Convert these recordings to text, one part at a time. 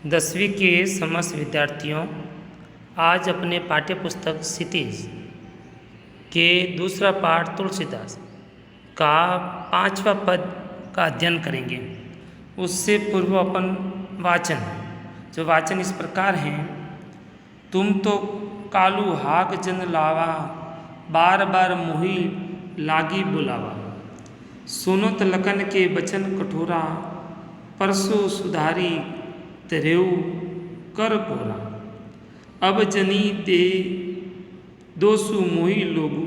10वीं के समस्त विद्यार्थियों, आज अपने पाठ्य पुस्तक क्षितिज के दूसरा पाठ तुलसीदास का 5वां पद का अध्ययन करेंगे। उससे पूर्व अपन वाचन, जो वाचन इस प्रकार हैं। तुम तो कालू हाग जन लावा, बार बार मोही लागी बुलावा। सुनत लखन के बचन कठोरा, परसो सुधारी तरेऊ कर पोरा। अब जनी दे दोसु मोही लोगु,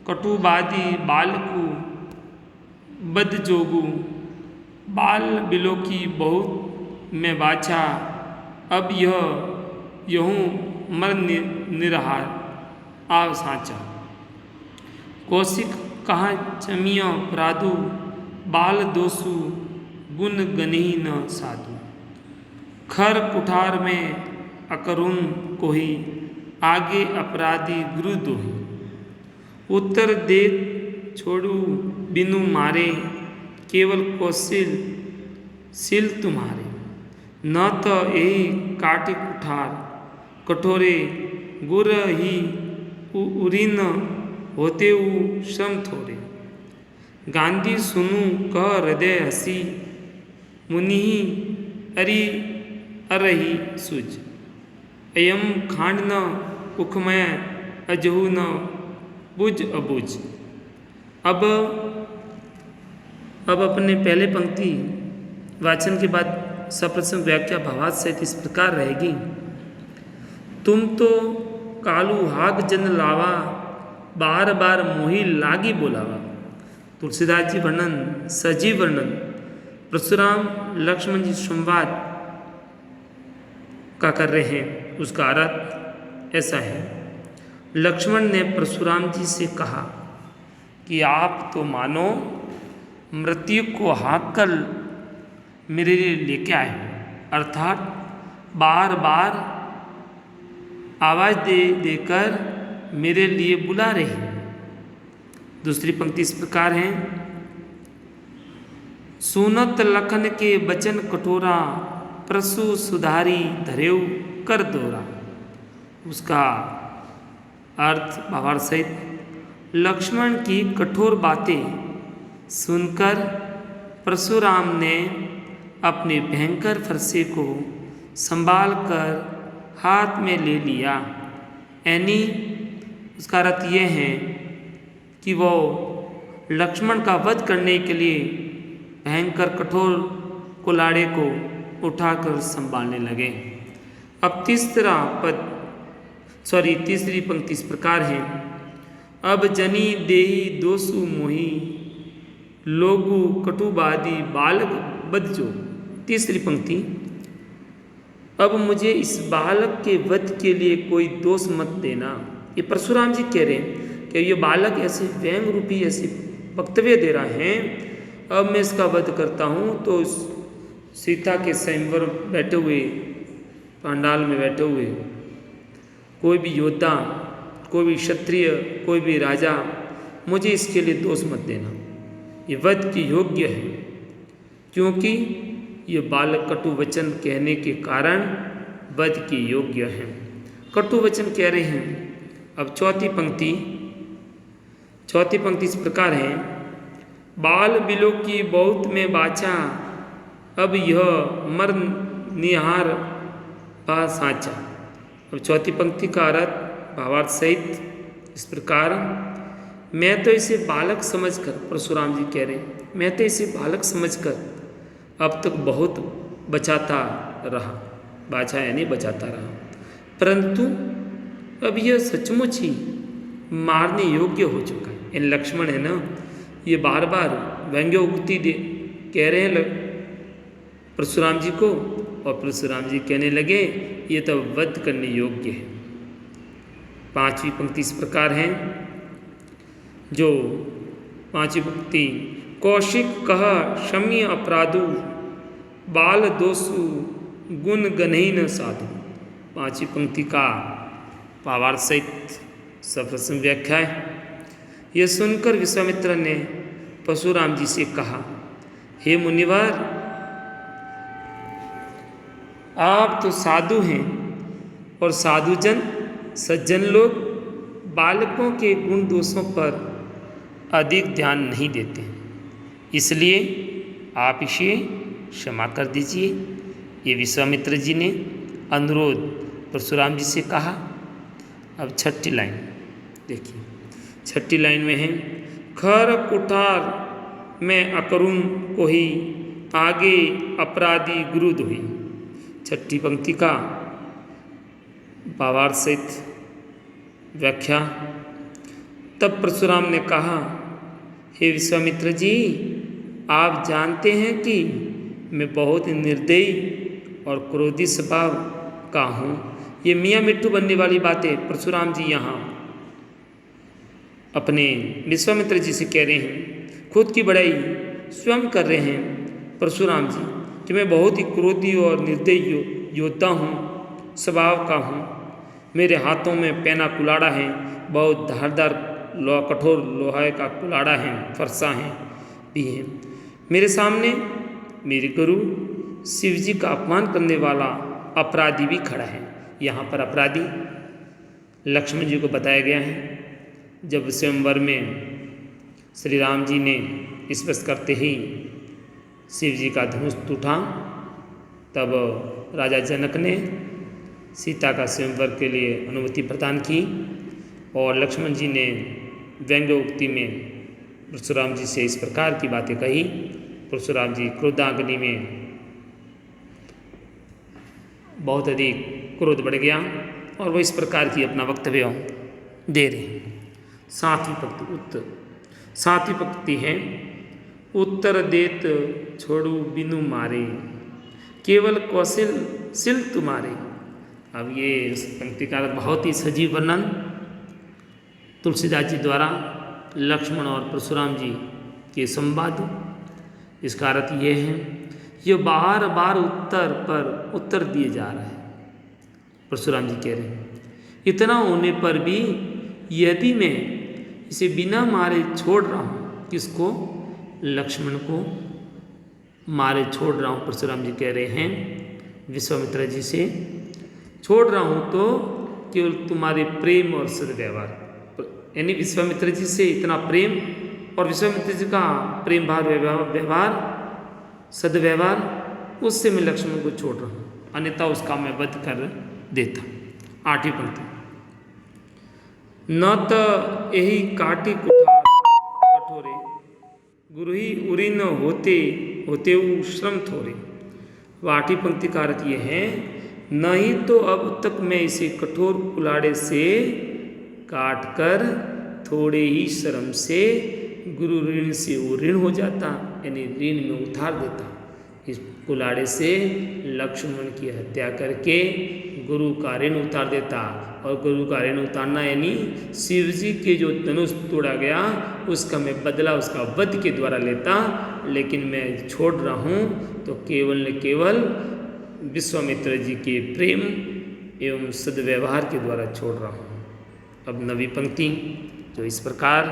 कटुबादी बालकु बद जोगु। बाल बिलो की बहुत में बाछा, अब यहूँ मर निरहार आव साचा। कौशिक कहाँ चमिया प्रादु, बाल दोसु गुण गनही न साधु। खर कुठार में अकरुण कोही, आगे अपराधी गुरु दोही। उत्तर दे छोड़ू बिनु मारे, केवल कौशिल सिल तुम्हारे। न तो यही काटे कुठार, कठोरे गुर ही उरीन होते श्रम थोड़े। गांधी सुनु कह हृदय हसी, मुनि अरि अरही सुज। अयम खांड न उखमय, अजहु न बुझ अबुझ। अब अपने पहले पंक्ति वाचन के बाद सप्रसंग व्याख्या भावार्थ सहित इस प्रकार रहेगी। तुम तो कालू हाग जन लावा, बार बार मोही लागी बोलावा। तुलसीदास जी वर्णन, सजीव वर्णन, परशुराम लक्ष्मण जी संवाद का कर रहे हैं। उसका अर्थ ऐसा है। लक्ष्मण ने परशुराम जी से कहा कि आप तो मानो मृत्यु को हाँक कर मेरे लिए लेके आए हो, अर्थात बार बार आवाज दे देकर मेरे लिए बुला रहे हैं। दूसरी पंक्ति इस प्रकार है। सुनत लखन के बचन कठोरा, परसु सुधारी धरेऊ कर दोरा। उसका अर्थ भावार्थ सहित, लक्ष्मण की कठोर बातें सुनकर परशुराम ने अपने भयंकर फरसे को संभाल कर हाथ में ले लिया। यानी उसका अर्थ यह है कि वो लक्ष्मण का वध करने के लिए भयंकर कठोर कुल्हाड़े को उठाकर संभालने लगे। अब तीसरी पंक्ति इस प्रकार है। अब जनी देही दोसु मोही, लोगु कटुबादी बालक बदजो। तीसरी पंक्ति, अब मुझे इस बालक के वध के लिए कोई दोष मत देना। ये परशुराम जी कह रहे हैं कि ये बालक ऐसे व्यंग रूपी ऐसे वक्तव्य दे रहा है। अब मैं इसका वध करता हूँ तो सीता के स्वयंवर बैठे हुए, पांडाल में बैठे हुए कोई भी योद्धा, कोई भी क्षत्रिय, कोई भी राजा, मुझे इसके लिए दोष मत देना। ये वध की योग्य है, क्योंकि ये बालक कटु वचन कहने के कारण वध की योग्य है। कटु वचन कह रहे हैं। अब चौथी पंक्ति इस प्रकार है। बाल बिलो की बहुत में बाचा, अब यह मर निहार बा साचा। अब चौथी पंक्ति का अर्थ भावार्थ सहित इस प्रकार, मैं तो इसे बालक समझकर, परशुराम जी कह रहे हैं, मैं तो इसे बालक समझकर अब तक बहुत बचाता रहा, बाछा यानी बचाता रहा, परंतु अब यह सचमुच ही मारने योग्य हो चुका है। इन लक्ष्मण है ना, ये बार बार व्यंग्य उक्ति कह रहे हैं परशुराम जी को, और परशुराम जी कहने लगे ये तो वध करने योग्य है। पांचवी पंक्ति इस प्रकार है। जो पांचवी पंक्ति, कौशिक कह क्षम्य अपराधु, बाल दोषु गुण गनही न साधु। पांचवी पंक्ति का भावार्थ सहित सप्रसंग व्याख्या है। यह सुनकर विश्वामित्र ने परशुराम जी से कहा, हे मुनिवर, आप तो साधु हैं और साधुजन सज्जन लोग बालकों के गुण दोषों पर अधिक ध्यान नहीं देते, इसलिए आप इसे क्षमा कर दीजिए। ये विश्वामित्र जी ने अनुरोध परशुराम जी से कहा। अब छठी लाइन देखिए, छठी लाइन में है, खर कुठार में अकरुण को ही आगे अपराधी गुरुद हुई। छठी पंक्ति का भावार्थ सहित व्याख्या। तब परशुराम ने कहा, हे विश्वामित्र जी, आप जानते हैं कि मैं बहुत निर्दयी और क्रोधी स्वभाव का हूँ। ये मियाँ मिट्टू बनने वाली बातें परशुराम जी यहाँ अपने विश्वामित्र जी से कह रहे हैं, खुद की बड़ाई स्वयं कर रहे हैं परशुराम जी कि मैं बहुत ही क्रोधी और निर्दयी योद्धा हूँ, स्वभाव का हूँ। मेरे हाथों में पैना कुलाड़ा है, बहुत धारदार कठोर लोहे का कुलाड़ा है, फरसा है भी है। मेरे सामने मेरे गुरु शिव जी का अपमान करने वाला अपराधी भी खड़ा है। यहाँ पर अपराधी लक्ष्मण जी को बताया गया है। जब स्वयंवर में श्री राम जी ने स्पर्श करते ही शिव जी का धनुष टूटा, तब राजा जनक ने सीता का स्वयंवर के लिए अनुमति प्रदान की और लक्ष्मण जी ने व्यंग्योक्ति में परशुराम जी से इस प्रकार की बातें कही। परशुराम जी क्रोधाग्नि में बहुत अधिक क्रोध बढ़ गया और वो इस प्रकार की अपना वक्तव्य दे रहे हैं। सातवीं पंक्ति है, उत्तर देत छोड़ू बिनु मारे, केवल कौशल सिल तुम्हारे। अब ये इस पंक्ति का बहुत ही सजीव वर्णन तुलसीदास जी द्वारा लक्ष्मण और परशुराम जी के संवाद। इसका अर्थ ये है, ये बार बार उत्तर पर उत्तर दिए जा रहा है। परशुराम जी कह रहे हैं, इतना होने पर भी यदि मैं इसे बिना मारे छोड़ रहा हूँ, किसको? लक्ष्मण को मारे छोड़ रहा हूँ। परशुराम जी कह रहे हैं विश्वामित्र जी से, छोड़ रहा हूँ तो केवल तुम्हारे प्रेम और सद्व्यवहार, यानी विश्वामित्र जी से इतना प्रेम और विश्वामित्र जी का प्रेम भाव व्यवहार सद्व्यवहार, उससे मैं लक्ष्मण को छोड़ रहा हूँ, अन्यथा उसका मैं वध कर देता। आठवीं पंक्ति, न त यही काटी कुठार कठोरे, गुरु ही उरी न होते होते श्रम थोरे। आठवीं पंक्ति का अर्थ ये है, नहीं तो अब तक मैं इसे कठोर कुलाड़े से काट कर थोड़े ही श्रम से गुरु ऋण से वो ऋण हो जाता, यानी ऋण में उतार देता। इस कुलाड़े से लक्ष्मण की हत्या करके गुरु का ऋण उतार देता, और गुरु का ऋण उतारना यानी शिव जी के जो धनुष तोड़ा गया उसका मैं बदला उसका वध के द्वारा लेता। लेकिन मैं छोड़ रहा हूँ तो केवल न केवल विश्वामित्र जी के प्रेम एवं सद्व्यवहार के द्वारा छोड़ रहा हूँ। अब नवी पंक्ति जो इस प्रकार,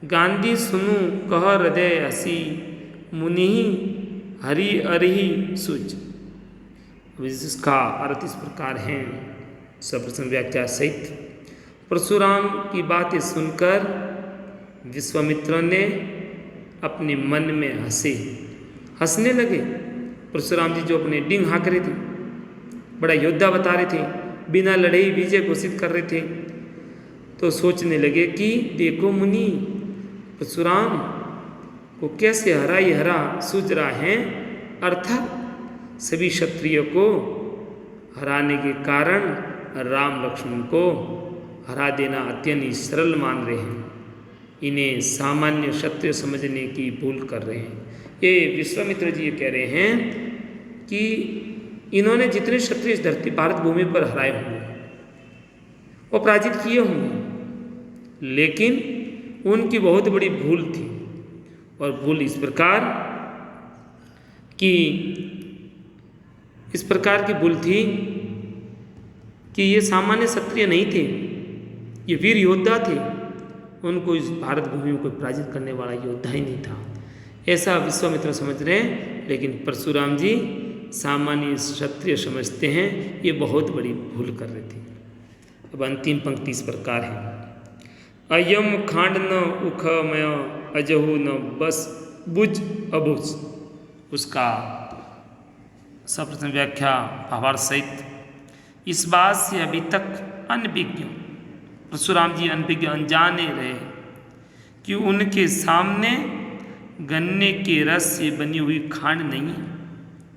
गांधी सुनु कह हृदय हसी, मुनि हरि अरिहि सुच। इसका अर्थ इस प्रकार है, सप्रसन्न व्याख्या सहित। परशुराम की बातें सुनकर विश्वामित्र ने अपने मन में हंसने लगे। परशुराम जी जो अपने डिंग हाँक रहे थे, बड़ा योद्धा बता रहे थे, बिना लड़े ही विजय घोषित कर रहे थे, तो सोचने लगे कि देखो मुनि, परशुराम को कैसे हरा ही हरा सूझ रहा है, अर्थात सभी क्षत्रियों को हराने के कारण राम लक्ष्मण को हरा देना अत्यंत सरल मान रहे हैं, इन्हें सामान्य क्षत्रिय समझने की भूल कर रहे हैं। ये विश्वामित्र जी ये कह रहे हैं कि इन्होंने जितने क्षत्रिय इस धरती भारत भूमि पर हराए होंगे वो पराजित किए होंगे, लेकिन उनकी बहुत बड़ी भूल थी, और भूल इस प्रकार की भूल थी कि ये सामान्य क्षत्रिय नहीं थे, ये वीर योद्धा थे, उनको इस भारत भूमि को पराजित करने वाला योद्धा ही नहीं था, ऐसा विश्वामित्र समझ रहे हैं। लेकिन परशुराम जी सामान्य क्षत्रिय समझते हैं, ये बहुत बड़ी भूल कर रहे थे। अब अंतिम पंक्ति इस प्रकार है। अयम खांड न उखमय अजहु न बस बुझ अबुझ। उसका सप्रथम व्याख्या भावार्थ सहित। इस बात से अभी तक अनभिज्ञ परशुराम जी अनभिज्ञ अनजाने रहे कि उनके सामने गन्ने के रस से बनी हुई खांड नहीं है,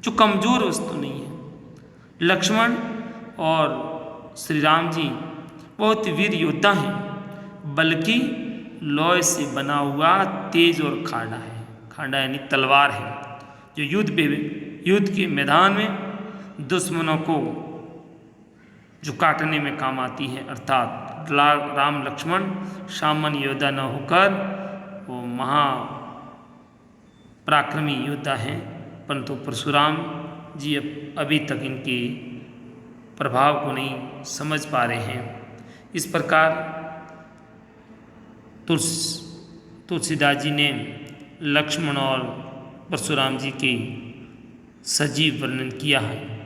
जो कमजोर वस्तु नहीं है। लक्ष्मण और श्री राम जी बहुत वीर योद्धा हैं, बल्कि लोहे से बना हुआ तेज और खांडा है। खांडा यानी तलवार है, जो युद्ध के मैदान में दुश्मनों को जो काटने में काम आती है। अर्थात राम लक्ष्मण सामान्य योद्धा न होकर वो महा पराक्रमी योद्धा हैं, परंतु परशुराम जी अभी तक इनके प्रभाव को नहीं समझ पा रहे हैं। इस प्रकार तुलसीदास जी ने लक्ष्मण और परशुराम जी की सजीव वर्णन किया है।